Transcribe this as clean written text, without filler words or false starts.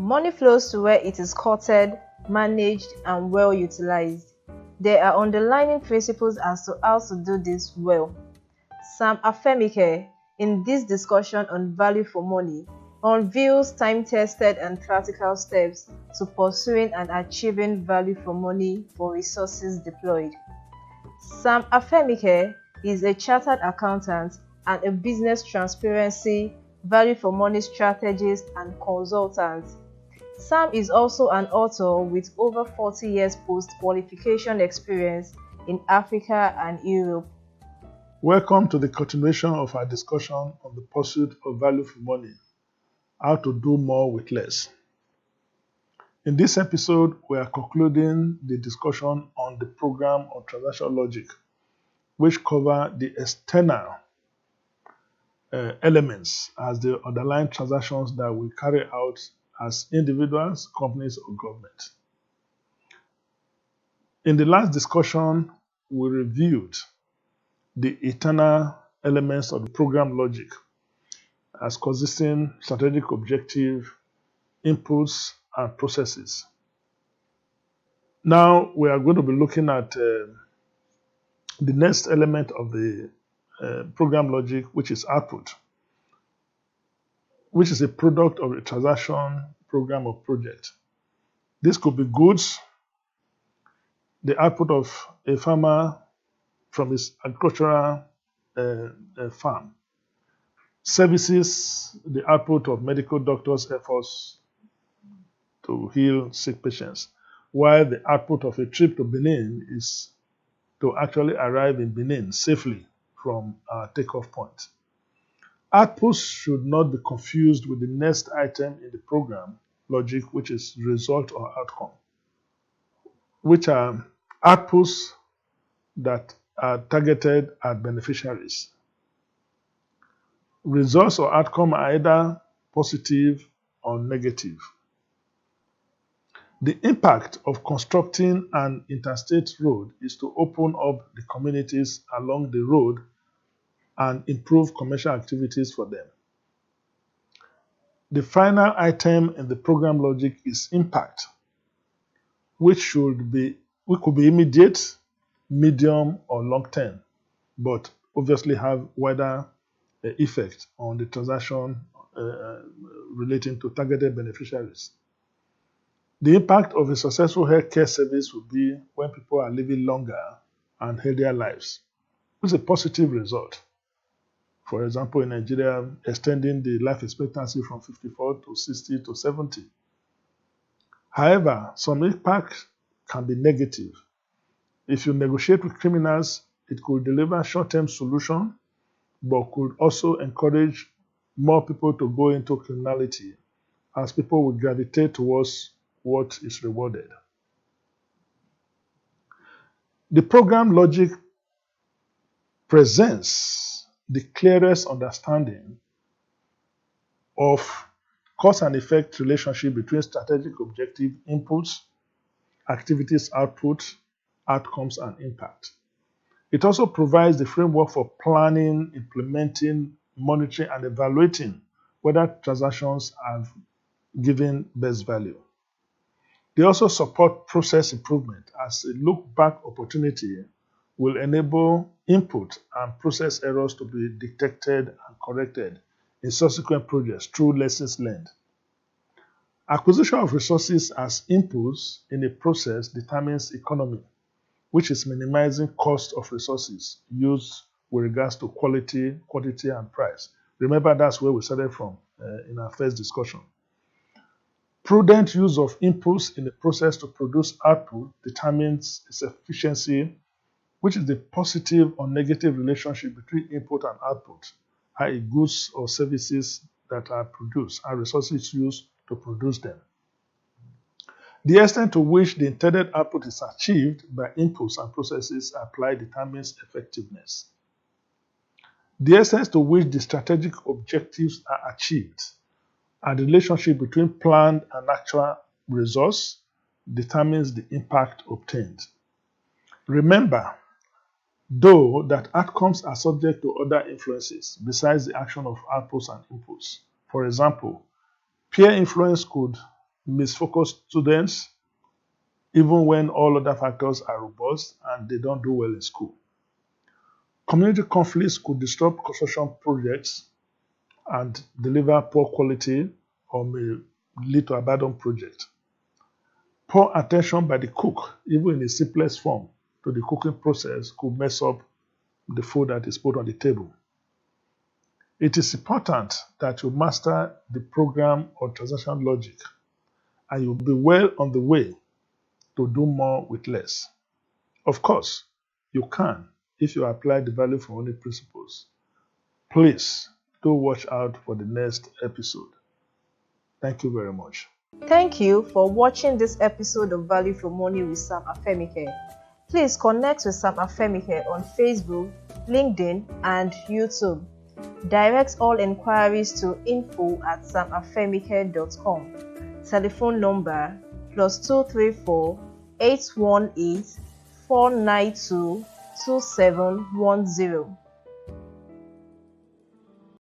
Money flows to where it is courted, managed, and well utilized. There are underlying principles as to how to do this well. Sam Afemikhe, in this discussion on value for money, unveils time-tested and practical steps to pursuing and achieving value for money for resources deployed. Sam Afemikhe is a chartered accountant and a business transparency, value for money strategist and consultant. Sam is also an author with over 40 years post-qualification experience in Africa and Europe. Welcome to the continuation of our discussion on the pursuit of value for money, how to do more with less. In this episode, we are concluding the discussion on the program of transactional logic, which cover the external elements as the underlying transactions that we carry out as individuals, companies, or government. In the last discussion, we reviewed the internal elements of the program logic as consisting strategic objective, inputs, and processes. Now we are going to be looking at the next element of the program logic, which is output, which is a product of a transaction, program, or project. This could be goods, the output of a farmer from his agricultural farm. Services, the output of medical doctors' efforts to heal sick patients, while the output of a trip to Benin is to actually arrive in Benin safely from our takeoff point. Outputs should not be confused with the next item in the program logic, which is result or outcome, which are outputs that are targeted at beneficiaries. Results or outcome are either positive or negative. The impact of constructing an interstate road is to open up the communities along the road and improve commercial activities for them. The final item in the program logic is impact, which could be immediate, medium, or long term, but obviously have wider effect on the transaction relating to targeted beneficiaries. The impact of a successful healthcare service will be when people are living longer and healthier lives. It's a positive result. For example, in Nigeria, extending the life expectancy from 54 to 60 to 70. However, some impact can be negative. If you negotiate with criminals, it could deliver short-term solution, but could also encourage more people to go into criminality as people will gravitate towards what is rewarded. The program logic presents the clearest understanding of cause and effect relationship between strategic objective inputs, activities output, outcomes, and impact. It also provides the framework for planning, implementing, monitoring, and evaluating whether transactions have given best value. They also support process improvement, as a look-back opportunity will enable input and process errors to be detected and corrected in subsequent projects through lessons learned. Acquisition of resources as inputs in a process determines economy, which is minimizing cost of resources used with regards to quality, quantity, and price. Remember, that's where we started from in our first discussion. Prudent use of inputs in the process to produce output determines its efficiency, which is the positive or negative relationship between input and output, i.e. goods or services that are produced and resources used to produce them. The extent to which the intended output is achieved by inputs and processes applied determines effectiveness. The extent to which the strategic objectives are achieved and the relationship between planned and actual results determines the impact obtained. Remember, though, that outcomes are subject to other influences besides the action of outputs and inputs. For example, peer influence could misfocused students, even when all other factors are robust and they don't do well in school. Community conflicts could disrupt construction projects and deliver poor quality or may lead to abandoned projects. Poor attention by the cook, even in the simplest form, to the cooking process could mess up the food that is put on the table. It is important that you master the program or transaction logic, and you'll be well on the way to do more with less. Of course, you can if you apply the value for money principles. Please do watch out for the next episode. Thank you very much. Thank you for watching this episode of Value for Money with Sam Afemikhe. Please connect with Sam Afemikhe on Facebook, LinkedIn, and YouTube. Direct all inquiries to info@samafemikhe.com. Telephone number +234 818 492 2710.